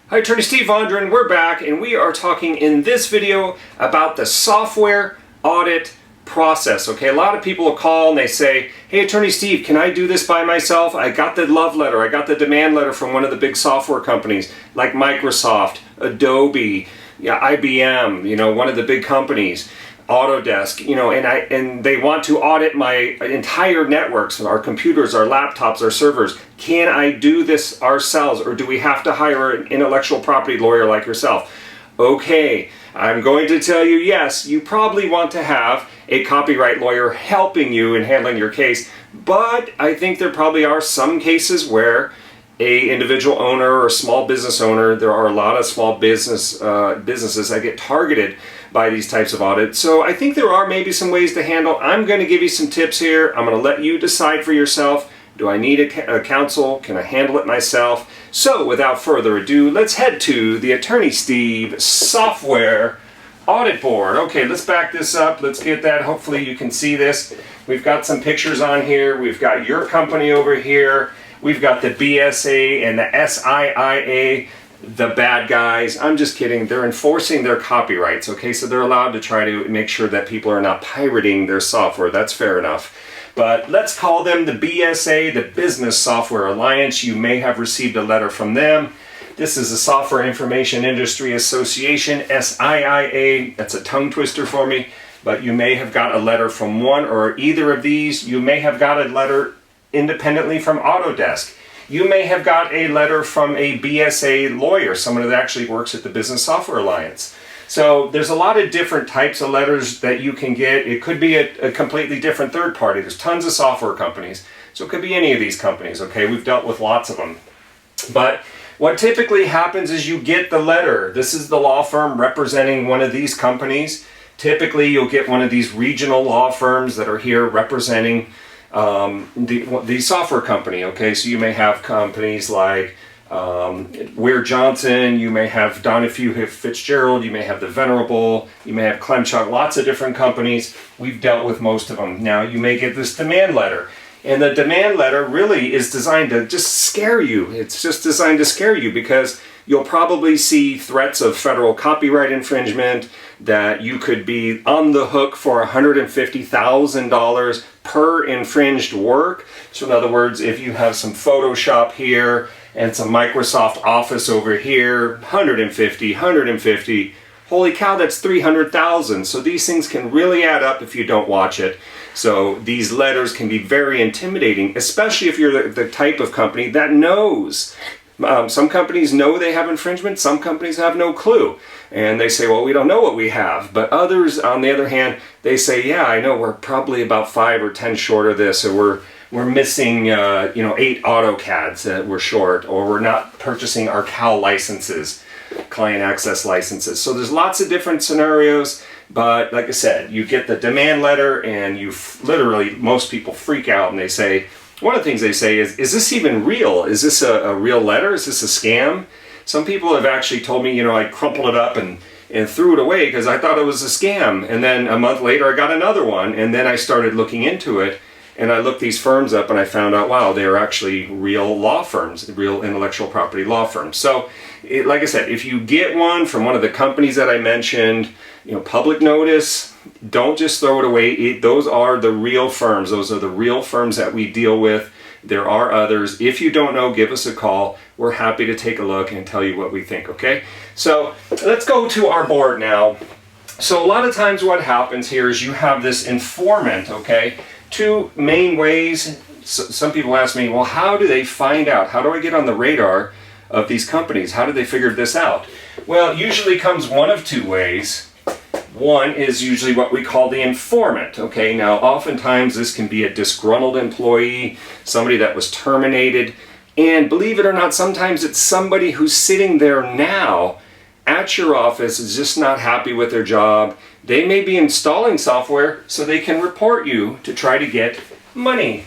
Hi, Attorney Steve Vondran. We're back and we are talking in this video about the software audit process. Okay, a lot of people will call and they say, hey, Attorney Steve, can I do this by myself? I got the love letter, I got the demand letter from one of the big software companies like Microsoft, Adobe, IBM, one of the big companies. Autodesk, and they want to audit my entire networks, our computers, our laptops, our servers. Can I do this ourselves, or do we have to hire an intellectual property lawyer like yourself? Okay, I'm going to tell you, yes, you probably want to have a copyright lawyer helping you in handling your case, but I think there probably are some cases where a individual owner or small business owner, there are a lot of small businesses that get targeted by these types of audits. So I think there are maybe some ways to handle. I'm going to give you some tips here. I'm going to let you decide for yourself. Do I need a counsel? Can I handle it myself? So without further ado, let's head to the Attorney Steve software audit board. Okay, let's back this up. Let's get that. Hopefully you can see this. We've got some pictures on here. We've got your company over here. We've got the BSA and the SIIA, the bad guys. I'm just kidding. They're enforcing their copyrights, okay? So they're allowed to try to make sure that people are not pirating their software. That's fair enough. But let's call them the BSA, the Business Software Alliance. You may have received a letter from them. This is the Software Information Industry Association, SIIA. That's a tongue twister for me. But you may have got a letter from one or either of these. You may have got a letter independently from Autodesk. You may have got a letter from a BSA lawyer, someone that actually works at the Business Software Alliance. So there's a lot of different types of letters that you can get. It could be a completely different third party. There's tons of software companies. So it could be any of these companies, okay? We've dealt with lots of them. But what typically happens is you get the letter. This is the law firm representing one of these companies. Typically you'll get one of these regional law firms that are here representing the software company, okay? So you may have companies like Weir Johnson, you may have Donahue Fitzgerald, you may have the Venerable, you may have Clemchuk, lots of different companies. We've dealt with most of them. Now you may get this demand letter, and the demand letter really is designed to just scare you. It's just designed to scare you because you'll probably see threats of federal copyright infringement, that you could be on the hook for $150,000 per infringed work. So in other words, if you have some Photoshop here and some Microsoft Office over here, 150, holy cow, that's 300,000. So these things can really add up if you don't watch it. So these letters can be very intimidating, especially if you're the type of company that knows. Some companies know they have infringement, some companies have no clue. And they say, well, we don't know what we have. But others, on the other hand, they say, yeah, I know we're probably about 5 or 10 short of this, or we're missing 8 AutoCADs that we're short, or we're not purchasing our CAL licenses, client access licenses. So there's lots of different scenarios. But like I said, you get the demand letter and you literally, most people freak out and they say, one of the things they say is this even real? Is this a real letter? Is this a scam? Some people have actually told me, I crumpled it up and threw it away because I thought it was a scam. And then a month later I got another one, and then I started looking into it, and I looked these firms up and I found out, wow, they are actually real law firms, real intellectual property law firms. So like I said, if you get one from one of the companies that I mentioned, public notice, don't just throw it away. Those are the real firms. Those are the real firms that we deal with. There are others. If you don't know, give us a call. We're happy to take a look and tell you what we think, okay? So let's go to our board now. So a lot of times what happens here is you have this informant, okay? Two main ways. Some people ask me, well, how do they find out? How do I get on the radar of these companies? How do they figure this out? Well, it usually comes one of two ways. One is usually what we call the informant, okay? Now, oftentimes this can be a disgruntled employee, somebody that was terminated, and believe it or not, sometimes it's somebody who's sitting there now at your office, is just not happy with their job. They may be installing software so they can report you to try to get money.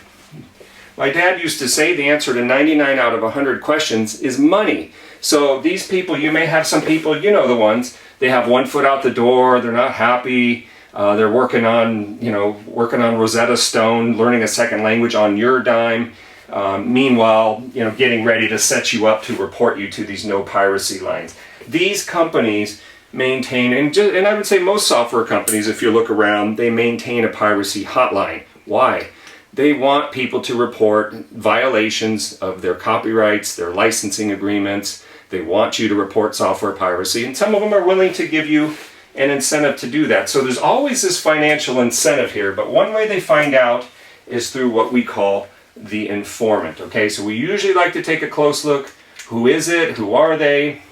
My dad used to say the answer to 99 out of 100 questions is money. So these people, you may have some people, the ones, they have one foot out the door, they're not happy, they're working on Rosetta Stone, learning a second language on your dime. meanwhile, getting ready to set you up to report you to these no piracy lines. These companies maintain, and I would say most software companies, if you look around, they maintain a piracy hotline. Why? They want people to report violations of their copyrights, their licensing agreements. They want you to report software piracy, and some of them are willing to give you an incentive to do that. So there's always this financial incentive here, but one way they find out is through what we call the informant. Okay, so we usually like to take a close look. Who is it? Who are they?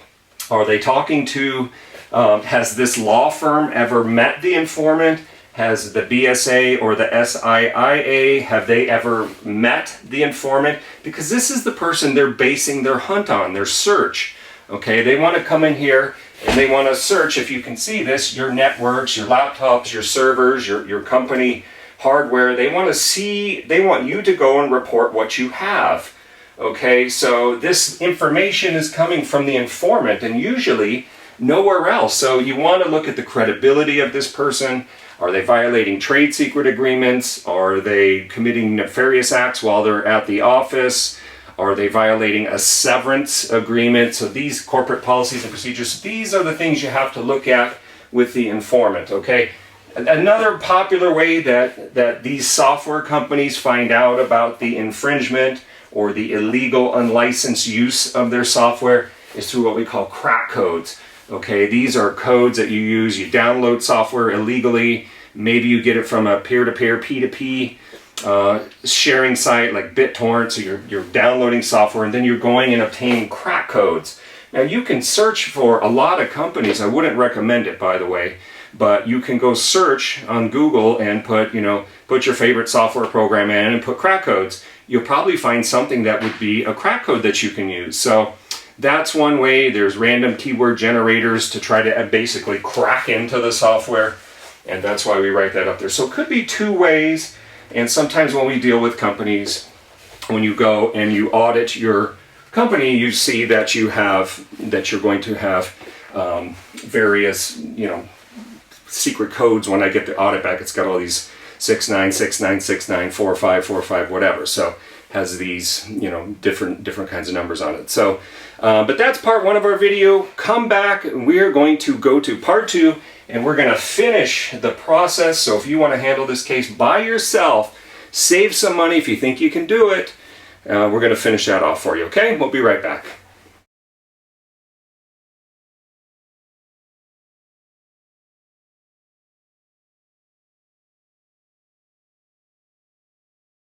Are they talking to? Has this law firm ever met the informant? Has the BSA or the SIIA, have they ever met the informant? Because this is the person they're basing their hunt on, their search. Okay, they want to come in here and they want to search, if you can see this, your networks, your laptops, your servers, your company hardware. They want to see, they want you to go and report what you have. Okay, so this information is coming from the informant and usually nowhere else. So you want to look at the credibility of this person. Are they violating trade secret agreements? Are they committing nefarious acts while they're at the office? Are they violating a severance agreement? So these corporate policies and procedures, these are the things you have to look at with the informant, okay? Another popular way that these software companies find out about the infringement or the illegal unlicensed use of their software is through what we call crack codes. Okay, these are codes that you use. You download software illegally. Maybe you get it from a peer-to-peer, P2P sharing site like BitTorrent. So you're downloading software and then you're going and obtaining crack codes. Now you can search for a lot of companies. I wouldn't recommend it, by the way, but you can go search on Google and put your favorite software program in and put crack codes. You'll probably find something that would be a crack code that you can use. So that's one way. There's random keyword generators to try to basically crack into the software, and that's why we write that up there. So it could be two ways, and sometimes when we deal with companies, when you go and you audit your company, you see that you're going to have various secret codes. When I get the audit back, it's got all these 6969694545 whatever. So has these different kinds of numbers on it. So but that's part one of our video. Come back and we're going to go to part two and we're going to finish the process. So if you want to handle this case by yourself, save some money if you think you can do it, we're going to finish that off for you. Okay, we'll be right back.